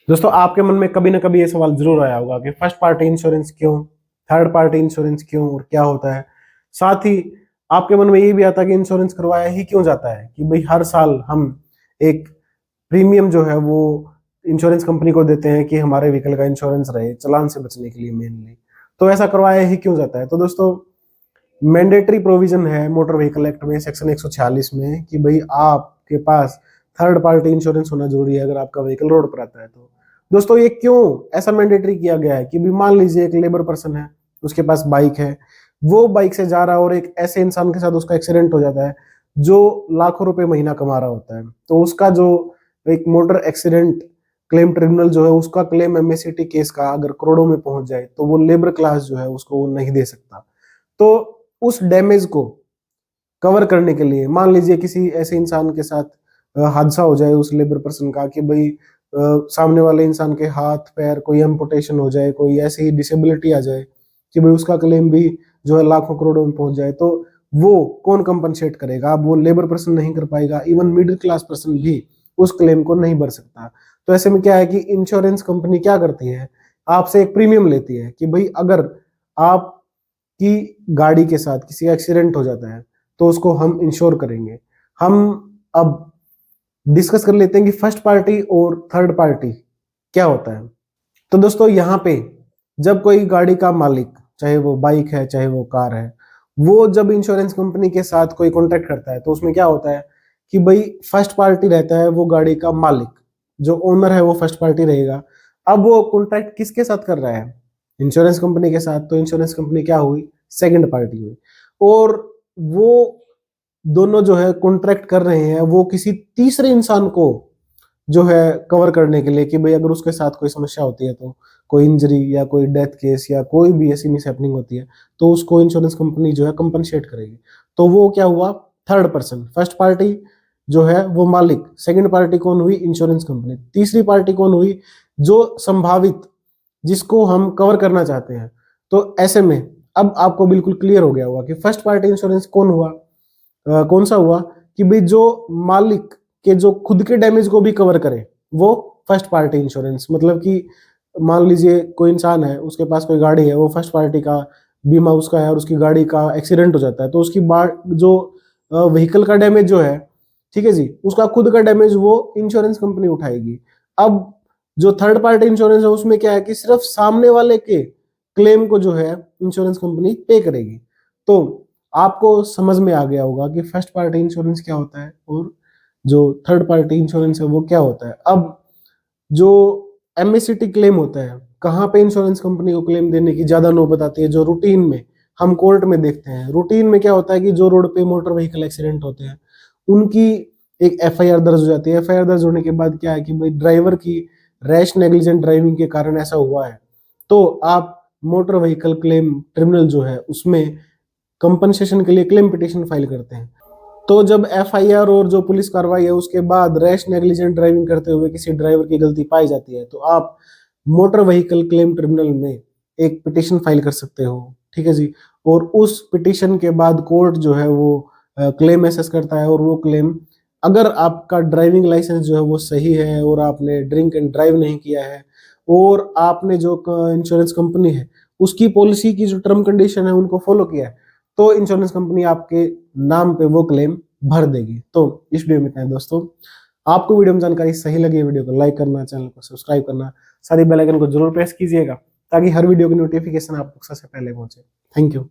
दोस्तों आपके मन में कभी ना कभी ये सवाल जरूर आया होगा कि फर्स्ट पार्टी इंश्योरेंस क्यों, थर्ड पार्टी इंश्योरेंस क्यों और क्या होता है। साथ ही आपके मन में ये भी आता है कि इंश्योरेंस करवाया ही क्यों जाता है, कि भाई हर साल हम एक प्रीमियम जो है वो इंश्योरेंस कंपनी को देते हैं कि हमारे व्हीकल का इंश्योरेंस रहे, चालान से बचने के लिए मेनली। तो ऐसा करवाया ही क्यों जाता है? तो दोस्तों मैंडेटरी प्रोविजन है मोटर व्हीकल एक्ट में सेक्शन 146 में कि भाई आपके पास थर्ड पार्टी इंश्योरेंस होना जरूरी है अगर आपका व्हीकल रोड पर आता है। तो दोस्तों ये क्यों ऐसा मैंडेटरी किया गया है कि भी मान लीजिए एक लेबर पर्सन है, उसके पास बाइक है, वो बाइक से जा रहा है और एक ऐसे इंसान के साथ उसका एक्सीडेंट हो जाता है जो लाखों रुपए महीना कमा रहा होता है। तो उसका जो एक मोटर एक्सीडेंट क्लेम ट्रिब्यूनल जो है उसका क्लेम एमएससीटी केस का अगर करोड़ों में पहुंच जाए तो वो लेबर क्लास जो है उसको वो नहीं दे सकता। तो उस डैमेज को कवर करने के लिए मान लीजिए किसी ऐसे इंसान के साथ हादसा हो जाए उस लेबर पर्सन का कि भाई सामने वाले इंसान के हाथ पैर कोई एम्पुटेशन हो जाए, कोई ऐसी डिसेबिलिटी आ जाए कि भाई उसका क्लेम भी जो है लाखों करोड़ों में पहुंच जाए, तो वो कौन कंपनसेट करेगा? अब वो लेबर पर्सन नहीं कर पाएगा, इवन मिडिल क्लास पर्सन भी उस क्लेम को नहीं भर सकता। तो ऐसे में क्या है कि इंश्योरेंस कंपनी क्या करती है, आपसे एक प्रीमियम लेती है कि भाई अगर आप कि गाड़ी के साथ किसी का एक्सीडेंट हो जाता है तो उसको हम इंश्योर करेंगे। हम अब डिस्कस कर लेते हैं कि फर्स्ट पार्टी और थर्ड पार्टी क्या होता है। तो दोस्तों यहाँ पे जब कोई गाड़ी का मालिक, चाहे वो बाइक है चाहे वो कार है, वो जब इंश्योरेंस कंपनी के साथ कोई कॉन्ट्रैक्ट करता है तो उसमें क्या होता है कि भाई फर्स्ट पार्टी रहता है वो गाड़ी का मालिक, जो ओनर है वो फर्स्ट पार्टी रहेगा। अब वो कॉन्ट्रैक्ट किसके साथ कर रहा है? इंश्योरेंस कंपनी के साथ। तो इंश्योरेंस कंपनी क्या हुई? सेकंड पार्टी हुई। और वो दोनों जो है कॉन्ट्रैक्ट कर रहे हैं वो किसी तीसरे इंसान को जो है कवर करने के लिए कि भाई अगर उसके साथ कोई समस्या होती है, तो कोई इंजरी या कोई डेथ केस या कोई भी ऐसी मिस हैपनिंग होती है तो उसको इंश्योरेंस कंपनी जो है कंपनसेट करेगी। तो वो क्या हुआ? Third person. फर्स्ट पार्टी जो है वो मालिक, सेकंड पार्टी कौन हुई? Insurance company. तीसरी पार्टी कौन हुई? जो संभावित, जिसको हम कवर करना चाहते हैं। तो ऐसे में अब आपको बिल्कुल क्लियर हो गया होगा कि फर्स्ट पार्टी इंश्योरेंस कौन हुआ, कौन सा हुआ कि भाई जो मालिक के जो खुद के डैमेज को भी कवर करे वो फर्स्ट पार्टी इंश्योरेंस। मतलब कि मान लीजिए कोई इंसान है, उसके पास कोई गाड़ी है, वो फर्स्ट पार्टी का बीमा उसका है और उसकी गाड़ी का एक्सीडेंट हो जाता है तो उसकी जो व्हीकल का डैमेज जो है, ठीक है जी, उसका खुद का डैमेज वो इंश्योरेंस कंपनी उठाएगी। अब जो थर्ड पार्टी इंश्योरेंस है उसमें क्या है कि सिर्फ सामने वाले के क्लेम को जो है इंश्योरेंस कंपनी पे करेगी। तो आपको समझ में आ गया होगा कि फर्स्ट पार्टी इंश्योरेंस क्या होता है और जो थर्ड पार्टी इंश्योरेंस है वो क्या होता है। अब जो एमएससीटी क्लेम होता है, कहाँ पे इंश्योरेंस कंपनी को क्लेम देने की ज्यादा नौबत आती है? जो रूटीन में हम कोर्ट में देखते हैं। रूटीन में क्या होता है कि जो रोड पे मोटर व्हीकल एक्सीडेंट होते हैं उनकी एक एफआईआर दर्ज हो जाती है। एफआईआर दर्ज होने के बाद क्या है कि भाई ड्राइवर की रैश नेग्लिजेंट ड्राइविंग के कारण ऐसा हुआ है, तो आप मोटर व्हीकल क्लेम ट्रिब्यूनल जो है उसमें कंपनसेशन के लिए क्लेम पिटीशन फाइल करते हैं। तो जब एफआईआर और जो पुलिस कार्रवाई है उसके बाद रैश नेग्लिजेंट ड्राइविंग करते हुए किसी ड्राइवर की गलती पाई जाती है तो आप मोटर व्हीकल क्लेम ट्रिब्यूनल में एक पिटीशन फाइल कर सकते हो, ठीक है जी। और उस पिटीशन के बाद कोर्ट जो है वो क्लेम एसेस करता है और वो क्लेम, अगर आपका ड्राइविंग लाइसेंस जो है वो सही है और आपने ड्रिंक एंड ड्राइव नहीं किया है और आपने जो इंश्योरेंस कंपनी है उसकी पॉलिसी की जो टर्म कंडीशन है उनको फॉलो किया है, तो इंश्योरेंस कंपनी आपके नाम पे वो क्लेम भर देगी। तो इस वीडियो में इतना है दोस्तों। आपको वीडियो में जानकारी सही लगी, वीडियो को लाइक करना, चैनल को सब्सक्राइब करना, सारी बेल आइकन को जरूर प्रेस कीजिएगा ताकि हर वीडियो की नोटिफिकेशन आप तक सबसे पहले पहुंचे। Thank you.